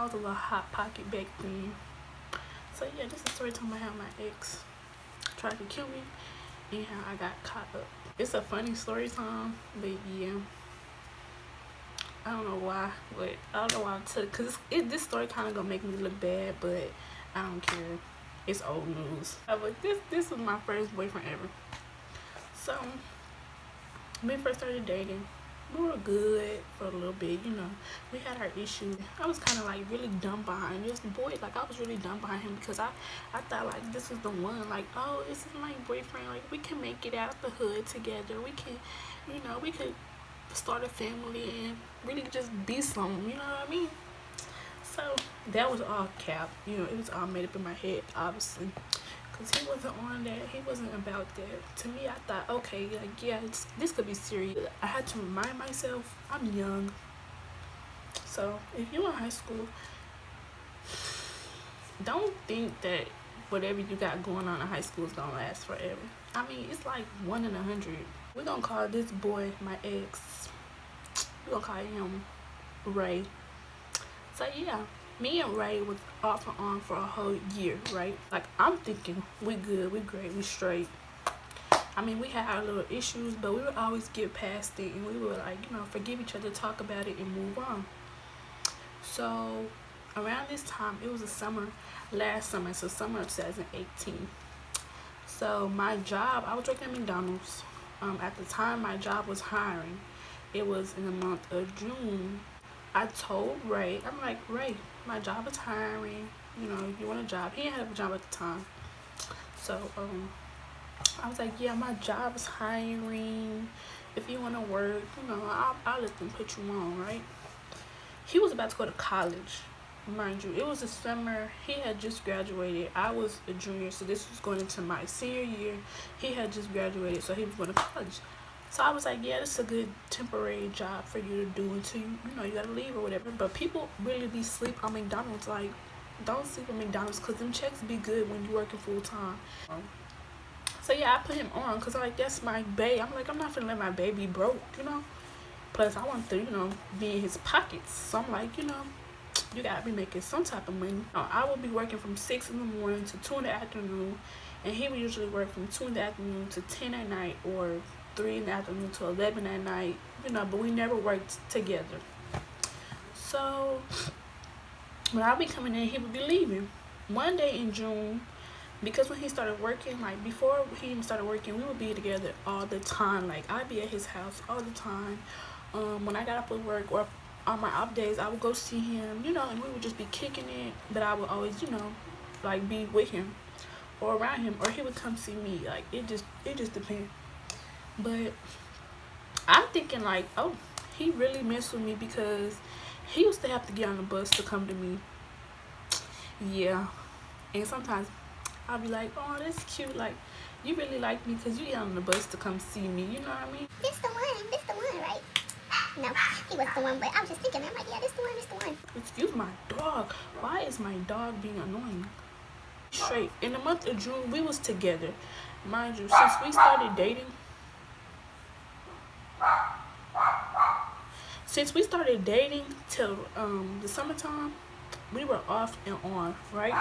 was a little hot pocket back then. So yeah, this is the story time I had my ex tried to kill me and how I got caught up. It's a funny story time, but yeah. I don't know why, but I don't know why I took, cause this story kind of gonna make me look bad, but I don't care. It's old news. But this was my first boyfriend ever. So when we first started dating, we were good for a little bit, you know. We had our issues. I was kind of like really dumb behind this boy. Like I was really dumb behind him because I thought like this was the one. Like, oh, this is my boyfriend. Like we can make it out the hood together. We can, you know, we could start a family and really just be something. You know what I mean? So that was all cap. You know, it was all made up in my head, obviously. Because he wasn't on that. He wasn't about that. To me, I thought, okay, like, yeah, this could be serious. I had to remind myself, I'm young. So, if you're in high school, don't think that whatever you got going on in high school is going to last forever. I mean, it's like 1 in 100. We're going to call this boy my ex. We're going to call him Ray. So, yeah. Me and Ray was off and on for a whole year, right? Like, I'm thinking, we good, we great, we straight. I mean, we had our little issues, but we would always get past it, and we would, like, you know, forgive each other, talk about it, and move on. So, around this time, it was a summer, last summer, so summer of 2018. So, my job, I was working at McDonald's. At the time, my job was hiring. It was in the month of June. I told Ray, I'm like, Ray, my job is hiring, you know, you want a job. He didn't have a job at the time. So, I was like, yeah, my job is hiring. If you want to work, you know, I'll let them put you on, right? He was about to go to college, mind you. It was the summer. He had just graduated. I was a junior, so this was going into my senior year. He had just graduated, so he was going to college. So I was like, yeah, this is a good temporary job for you to do until you know, you gotta leave or whatever. But people really be sleep on McDonald's. Like, don't sleep on McDonald's because them checks be good when you working full time. So yeah, I put him on because like that's my bae. I'm like, I'm not gonna let my baby broke, you know. Plus I want to, you know, be in his pockets. So I'm like, you know, you gotta be making some type of money. I would be working from 6 in the morning to 2 in the afternoon, and he would usually work from 2 in the afternoon to 10 at night, or 3 in the afternoon to 11 at night, you know, but we never worked together. So when I would be coming in, he would be leaving. One day in June, because when he started working, like before he even started working, we would be together all the time. Like I'd be at his house all the time. When I got off of work or on my off days, I would go see him, you know, and we would just be kicking it. But I would always, you know, like be with him or around him, or he would come see me. Like it just depends. But I'm thinking like, oh, he really messed with me because he used to have to get on the bus to come to me. Yeah. And sometimes I'll be like, oh, that's cute. Like, you really like me because you get on the bus to come see me. You know what I mean? This the one, right? No, he was the one, but I was just thinking, I'm like, yeah, this the one. Excuse my dog. Why is my dog being annoying? Straight. In the month of June, we was together. Mind you, since we started dating, till the summertime, we were off and on, right?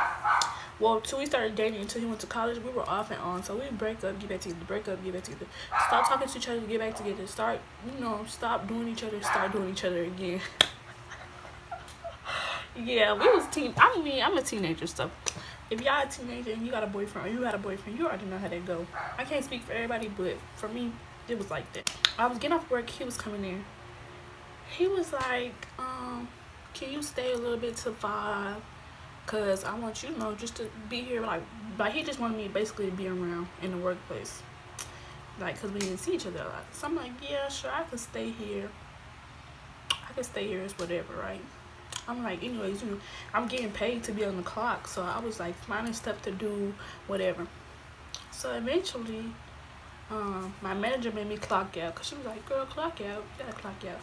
Well, till we started dating until he went to college, we were off and on. So we break up, get back together, break up, get back together. Stop talking to each other, get back together. Start, you know, stop doing each other, start doing each other again. Yeah, we was I'm a teenager, so if y'all a teenager and you got a boyfriend or you got a boyfriend, you already know how that go. I can't speak for everybody, but for me, it was like that. I was getting off work, he was coming in. He was like, can you stay a little bit till 5? Cause I want you to know just to be here, like he just wanted me basically to be around in the workplace, like cause we didn't see each other a lot. So I'm like, yeah, sure, I could stay here. It's whatever, right? I'm like, anyways, you know, I'm getting paid to be on the clock, so I was like finding stuff to do, whatever. So eventually, my manager made me clock out, cause she was like, girl, clock out, you gotta clock out.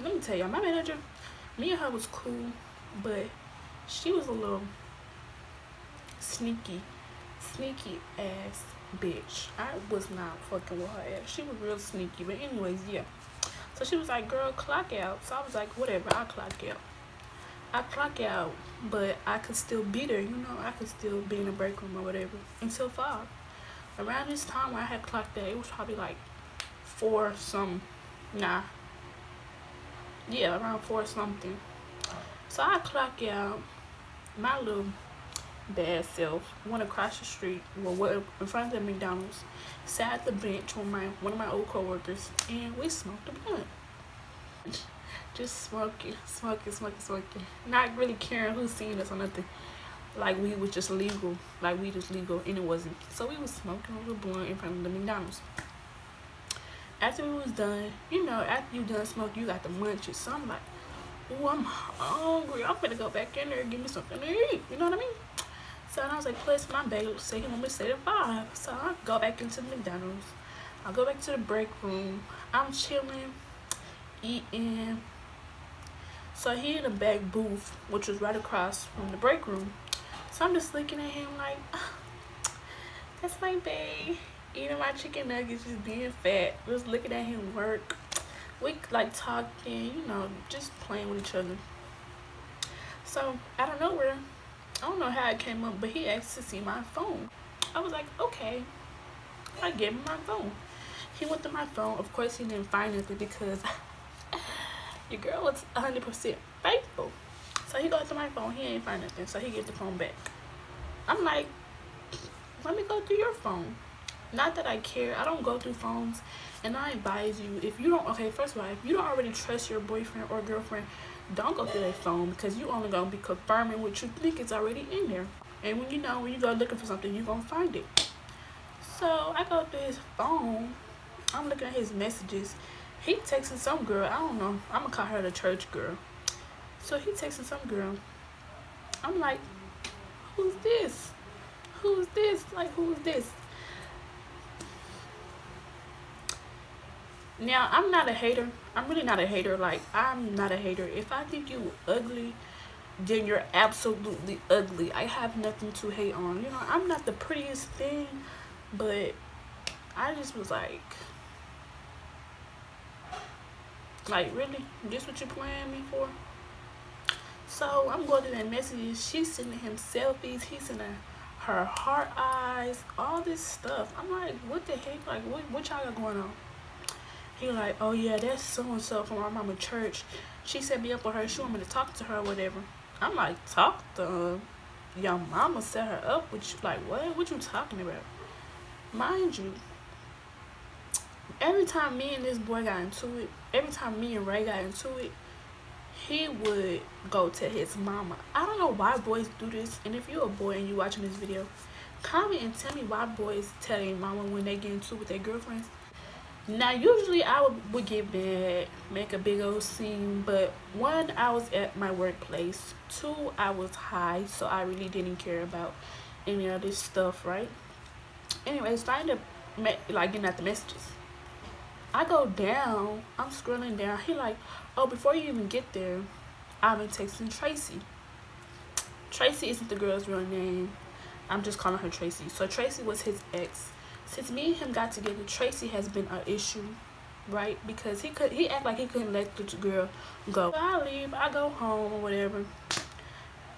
Let me tell y'all, my manager, me and her was cool, but she was a little sneaky ass bitch. I was not fucking with her ass. She was real sneaky, but anyways, yeah. So she was like, girl, clock out. So I was like, whatever, I'll clock out. I clock out, but I could still be there, I could still be in the break room or whatever until 5. Around this time when I had clocked out, it was probably like 4 something. Nah. Yeah, around 4 something. So I clock out. My little bad self went across the street, well, in front of the McDonald's, sat at the bench with one of my old coworkers, and we smoked a blunt. Just smoking. Not really caring who's seeing us or nothing. Like we was just legal. Like we just legal, and it wasn't. So we was smoking a little blunt in front of the McDonald's. After we was done, after you done smoking, you got the munchies. So I'm like, ooh, I'm hungry. I'm gonna go back in there and give me something to eat. You know what I mean? So I was like, plus my babe said he want me to stay at 5. So I go back into the McDonald's. I go back to the break room. I'm chilling, eating. So he in the back booth, which was right across from the break room. So I'm just looking at him like, that's my babe. Eating my chicken nuggets, just being fat. Just looking at him work. We like talking, just playing with each other. So out of nowhere, I don't know how it came up, but he asked to see my phone. I was like, okay. I gave him my phone. He went to my phone. Of course, he didn't find nothing because your girl was 100% faithful. So he goes to my phone. He ain't find nothing. So he gets the phone back. I'm like, let me go through your phone. Not that I care. I don't go through phones. And I advise you, if you don't, first of all, if you don't already trust your boyfriend or girlfriend, don't go through their phone because you only going to be confirming what you think is already in there. And when you go looking for something, you're going to find it. So I go through his phone. I'm looking at his messages. He texting some girl. I don't know. I'm going to call her the church girl. So he texting some girl. I'm like, who's this? Who's this? Like, who's this? Now, I'm not a hater. I'm really not a hater. Like, I'm not a hater. If I think you ugly, then you're absolutely ugly. I have nothing to hate on. I'm not the prettiest thing, but I just was like, really? This what you playing me for? So I'm going through that messages. She's sending him selfies. He's sending her heart eyes, all this stuff. I'm like, what the heck? Like, what y'all got going on? He like, oh yeah, that's so-and-so from our mama church. She set me up with her. She want me to talk to her or whatever. I'm like, talk to her? Your mama set her up with you? Like, what? What you talking about? Mind you, every time me and this boy got into it, every time me and Ray got into it, he would go to his mama. I don't know why boys do this. And if you're a boy and you watching this video, comment and tell me why boys tell their mama when they get into it with their girlfriends. Now, usually I would get mad, make a big old scene, but 1, I was at my workplace. 2, I was high, so I really didn't care about any of this stuff, right? Anyways, I end up getting at the messages. I go down, I'm scrolling down. He like, oh, before you even get there, I've been texting Tracy. Tracy isn't the girl's real name. I'm just calling her Tracy. So Tracy was his ex. Since me and him got together, Tracy has been an issue, right? Because he act like he couldn't let the girl go. So I leave, I go home or whatever.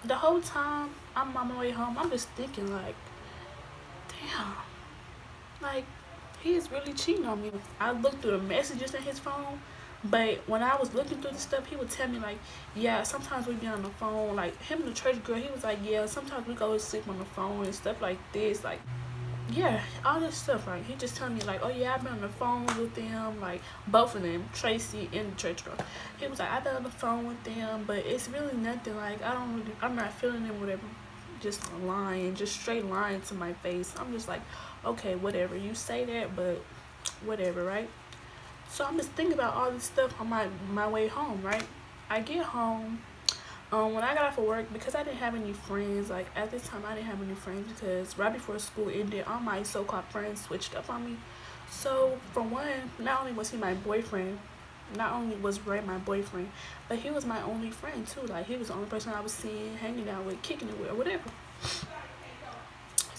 The whole time I'm on my way home, I'm just thinking like, damn, like he is really cheating on me. I looked through the messages in his phone, but when I was looking through the stuff, he would tell me like, yeah, sometimes we be on the phone. Like him and the church girl, he was like, yeah, sometimes we go to sleep on the phone and stuff like this. Like, yeah, all this stuff, right? He just telling me like, oh yeah, I've been on the phone with them, like both of them, Tracy and the church girl. He was like, I've been on the phone with them, but it's really nothing. Like I'm not feeling them, whatever. Just lying, just straight lying to my face. I'm just like, okay, whatever. You say that, but whatever, right? So I'm just thinking about all this stuff on my way home, right? I get home. When I got off of work, because I didn't have any friends, like at this time I didn't have any friends because right before school ended, all my so-called friends switched up on me. So for one, not only was he my boyfriend, not only was Ray my boyfriend, but he was my only friend too. Like he was the only person I was seeing, hanging out with, kicking it with, or whatever.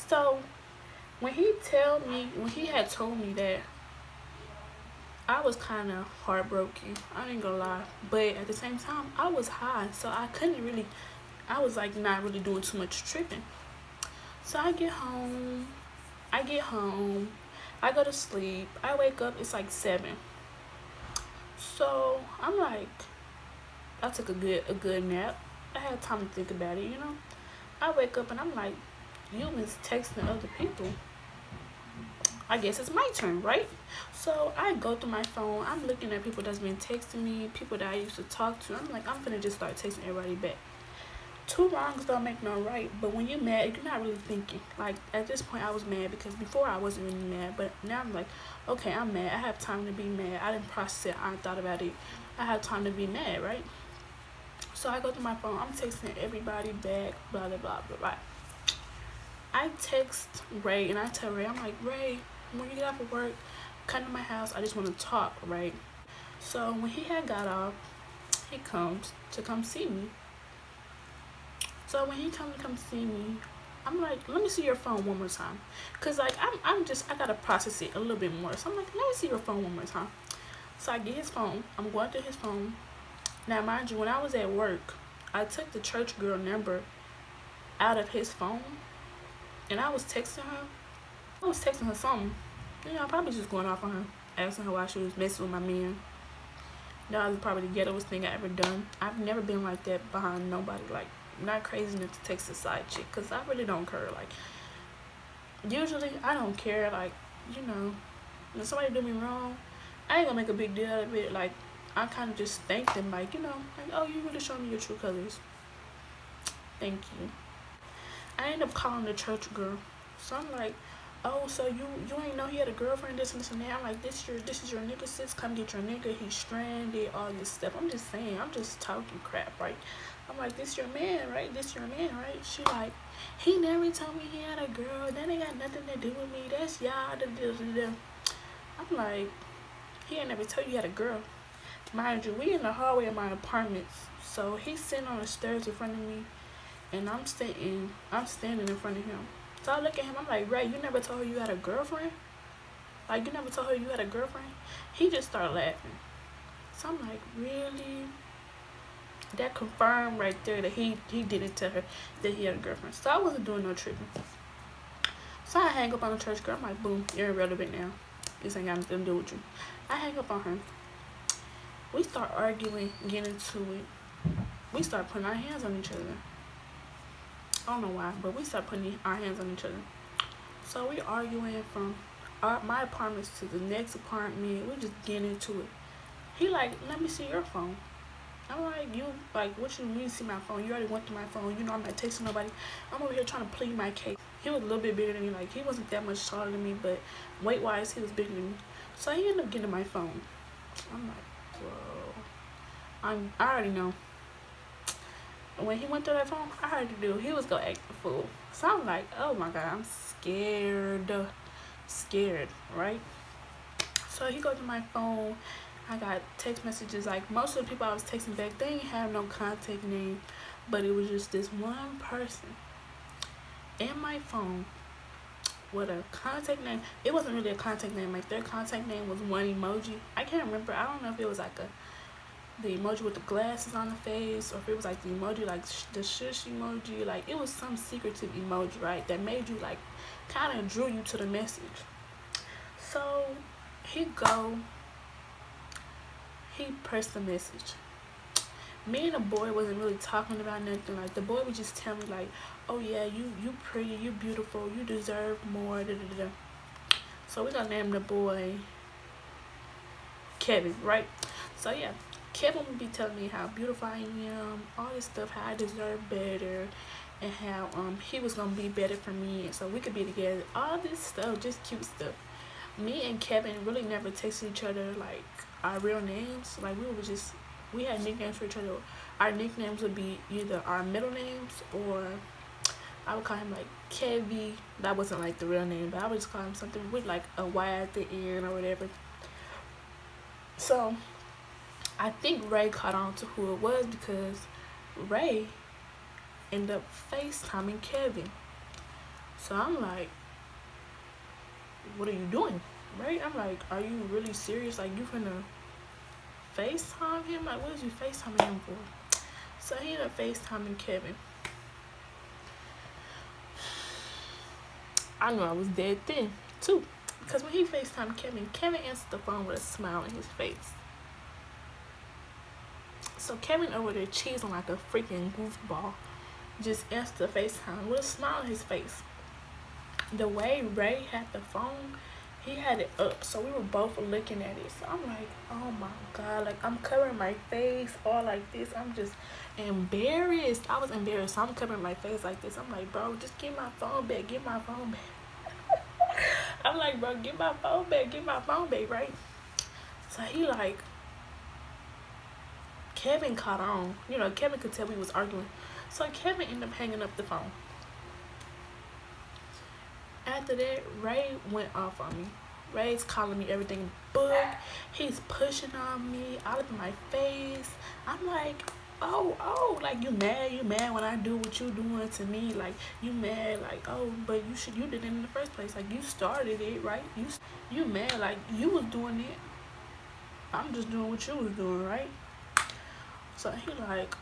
So when he had told me that I was kind of heartbroken. I ain't gonna lie. But at the same time, I was high. So I couldn't really, I was like not really doing too much tripping. So I get home. I get home. I go to sleep. I wake up. It's like 7. So I'm like, I took a good nap. I had time to think about it. I wake up and I'm like, you was texting other people. I guess it's my turn, right? So I go through my phone. I'm looking at people that's been texting me, people that I used to talk to. I'm like, I'm gonna just start texting everybody back. Two wrongs don't make no right, but when you're mad, you're not really thinking. Like at this point, I was mad because before I wasn't really mad, but now I'm like, okay, I'm mad. I have time to be mad. I didn't process it. I thought about it. I have time to be mad, right? So I go through my phone. I'm texting everybody back. Blah blah blah blah blah. I text Ray and I tell Ray, I'm like, Ray, when you get off of work, come to my house. I just want to talk, right? So when he had got off, he comes to come see me. So when he comes to come see me, I'm like, let me see your phone one more time. Cause like I gotta process it a little bit more. So I'm like, let me see your phone one more time. So I get his phone. I'm going through his phone. Now mind you, when I was at work, I took the church girl number out of his phone and I was texting her. I was texting her something. Probably just going off on her, asking her why she was messing with my man. That was probably the ghettoest thing I ever done. I've never been like that behind nobody. Like, not crazy enough to text a side chick, because I really don't care. Like, usually I don't care. Like, when somebody do me wrong, I ain't gonna make a big deal out of it. Like, I kind of just thank them, like, like, oh, you really showed me your true colors. Thank you. I end up calling the church girl. So I'm like, oh, so you ain't know he had a girlfriend, this and this and that. I'm like, this is your nigga, sis. Come get your nigga. He's stranded, all this stuff. I'm just saying, I'm just talking crap, right? I'm like, this your man, right? This your man, right? She like, he never told me he had a girl. That ain't got nothing to do with me. That's y'all. I'm like, he ain't never told you he had a girl. Mind you, we in the hallway of my apartments. So he's sitting on the stairs in front of me, and I'm standing in front of him. So I look at him, I'm like, Ray, you never told her you had a girlfriend? Like, you never told her you had a girlfriend? He just started laughing. So I'm like, really? That confirmed right there that he didn't tell her that he had a girlfriend. So I wasn't doing no tripping. So I hang up on the church girl. I'm like, boom, you're irrelevant now. This ain't got nothing to do with you. I hang up on her. We start arguing, getting into it. We start putting our hands on each other. I don't know why, but we start putting our hands on each other. So we arguing from my apartments to the next apartment. We just getting into it. He like, let me see your phone. I'm like, what you mean see my phone? You already went through my phone. I'm not texting nobody. I'm over here trying to plead my case. He was a little bit bigger than me. Like, he wasn't that much taller than me, but weight-wise, he was bigger than me. So he ended up getting my phone. I'm like, whoa. I already know. When he went through that phone, I already knew he was going to act a fool. So I'm like, oh my God, I'm scared, right? So he goes to my phone. I got text messages. Like, most of the people I was texting back, they didn't have no contact name, but it was just this one person in my phone with a contact name. It wasn't really a contact name. Like, their contact name was one emoji. I can't remember. I don't know if it was like the emoji with the glasses on the face, or if it was like the emoji, like the shush emoji. Like, it was some secretive emoji, right, that made you, like, kind of drew you to the message. So he pressed the message. Me and the boy wasn't really talking about nothing. Like, the boy would just tell me, like, oh yeah, you pretty, you beautiful, you deserve more, da da da. So we gonna name the boy Kevin, right? So yeah, Kevin would be telling me how beautiful I am, all this stuff, how I deserve better, and how he was gonna be better for me, and so we could be together. All this stuff, just cute stuff. Me and Kevin really never texted each other like our real names. Like, we had nicknames for each other. Our nicknames would be either our middle names, or I would call him like Kevy. That wasn't like the real name, but I would just call him something with like a Y at the end or whatever. So I think Ray caught on to who it was, because Ray ended up FaceTiming Kevin. So I'm like, what are you doing? Right? I'm like, are you really serious? Like, you finna FaceTime him? Like, what is you FaceTiming him for? So he ended up FaceTiming Kevin. I knew I was dead then, too. Because when he FaceTimed Kevin, Kevin answered the phone with a smile on his face. So Kevin over there cheesing like a freaking goofball just answered the FaceTime with a smile on his face. The way Ray had the phone, he had it up, so we were both looking at it. So I'm like, oh my god, like I'm covering my face all like this. I'm just embarrassed. I was embarrassed. So I'm covering my face like this. I'm like, bro, just get my phone back. Get my phone back. I'm like, bro, get my phone back. Get my phone back, right? So he like, Kevin caught on. You know, Kevin could tell we was arguing. So Kevin ended up hanging up the phone. After that, Ray went off on me. Ray's calling me everything book. He's pushing on me all up in my face. I'm like, oh, like you mad when I do what you doing to me. Like you mad, like, oh, but you did it in the first place. Like you started it, right? You mad, like you was doing it. I'm just doing what you was doing, right? So he like,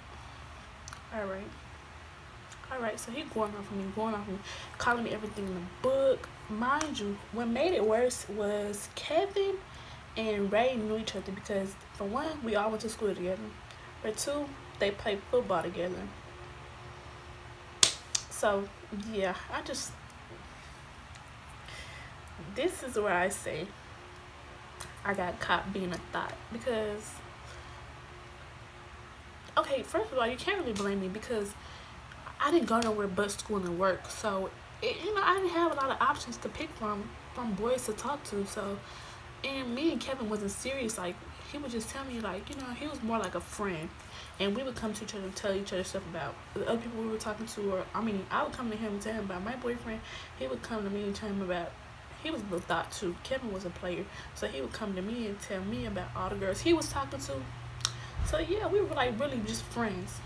all right, so he going off of me, calling me everything in the book. Mind you, what made it worse was Kevin and Ray knew each other because, for one, we all went to school together. For two, they played football together. So, yeah, this is where I say I got caught being a thought. Because, okay, first of all, you can't really blame me because I didn't go nowhere but school and work. So, I didn't have a lot of options to pick from boys to talk to. So, and me and Kevin wasn't serious. Like, he would just tell me, like, he was more like a friend. And we would come to each other and tell each other stuff about the other people we were talking to. Or, I would come to him and tell him about my boyfriend. He would come to me and tell him about, he was a thought too. Kevin was a player. So, he would come to me and tell me about all the girls he was talking to. So, yeah, we were, like, really just friends.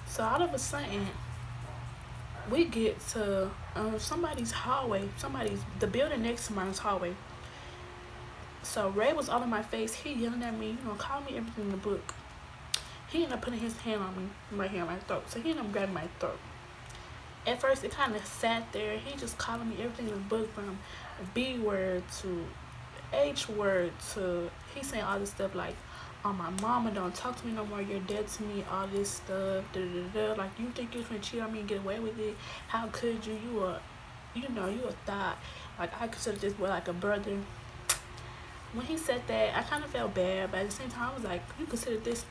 So all of a sudden, we get to somebody's hallway. The building next to mine's hallway. So Ray was all in my face. He yelling at me, calling me everything in the book. He ended up putting his hand on me, right here on my throat. So he ended up grabbing my throat. At first, it kind of sat there. He just calling me everything in the book from B word to H word to, he saying all this stuff like, oh, my mama, don't talk to me no more, you're dead to me, all this stuff, like, you think you're gonna cheat on me and get away with it? How could you? You a thought. Like, I consider this boy like a brother. When he said that, I kind of felt bad, but at the same time, I was like, you consider this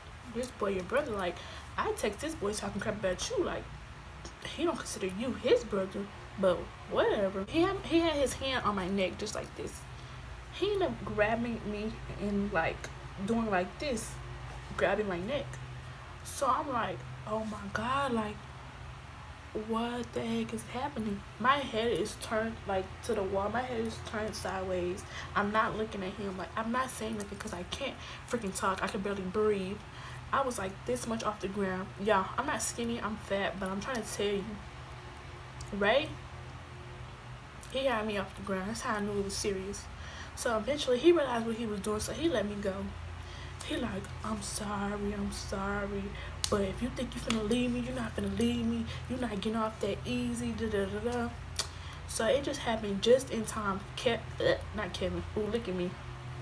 boy your brother? Like, I text this boy talking crap about you, like, he don't consider you his brother, but whatever. He had his hand on my neck just like this. He ended up grabbing me and, like, doing like this, grabbing my neck. So I'm like, oh my god, like, what the heck is happening? My head is turned like to the wall. My head is turned sideways. I'm not looking at him. Like, I'm not saying nothing because I can't freaking talk. I can barely breathe. I was like this much off the ground. Y'all, I'm not skinny, I'm fat, but I'm trying to tell you, Ray, he got me off the ground. That's how I knew it was serious. So eventually he realized what he was doing, so he let me go. He like, I'm sorry, but if you think you finna leave me, you're not finna leave me. You're not getting off that easy, So it just happened just in time. Not Kevin. Ooh, look at me.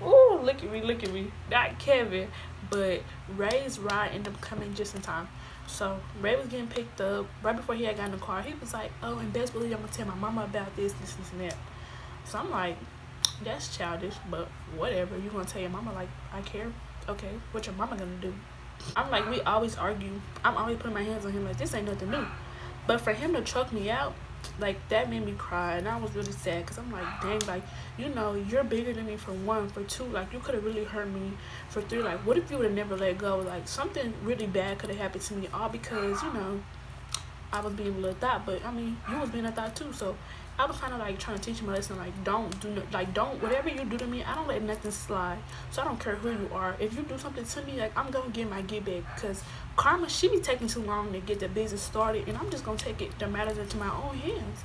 Ooh, look at me. Not Kevin, but Ray's ride ended up coming just in time. So Ray was getting picked up right before he had gotten in the car. He was like, oh, and best believe I'm gonna tell my mama about this, and that. So I'm like, that's childish, but whatever. You gonna tell your mama? Like, I care. Okay, what your mama gonna do? I'm like, we always argue. I'm always putting my hands on him like, this ain't nothing new. But for him to choke me out, like, that made me cry. And I was really sad because I'm like, dang, like, you're bigger than me for one. For two, like, you could have really hurt me. For three, like, what if you would have never let go? Like, something really bad could have happened to me, all because, I was being a little thought. But, you was being a thought too. So I was kind of like trying to teach him a lesson, like, don't whatever you do to me, I don't let nothing slide. So I don't care who you are. If you do something to me, like, I'm gonna get my get back, because karma, she be taking too long to get the business started, and I'm just gonna take the matters into my own hands.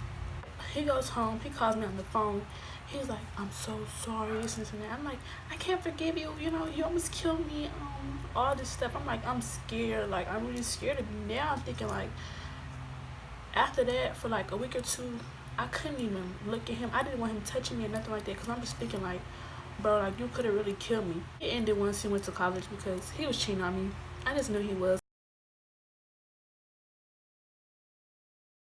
He goes home. He calls me on the phone. He's like, I'm so sorry, this and that. I'm like, I can't forgive you. You know, you almost killed me. All this stuff. I'm like, I'm scared. Like, I'm really scared of you. Now I'm thinking, like, after that, for like a week or two, I couldn't even look at him. I didn't want him touching me or nothing like that, because I'm just thinking, like, bro, like, you could have really killed me. It ended once he went to college because he was cheating on me. I just knew he was.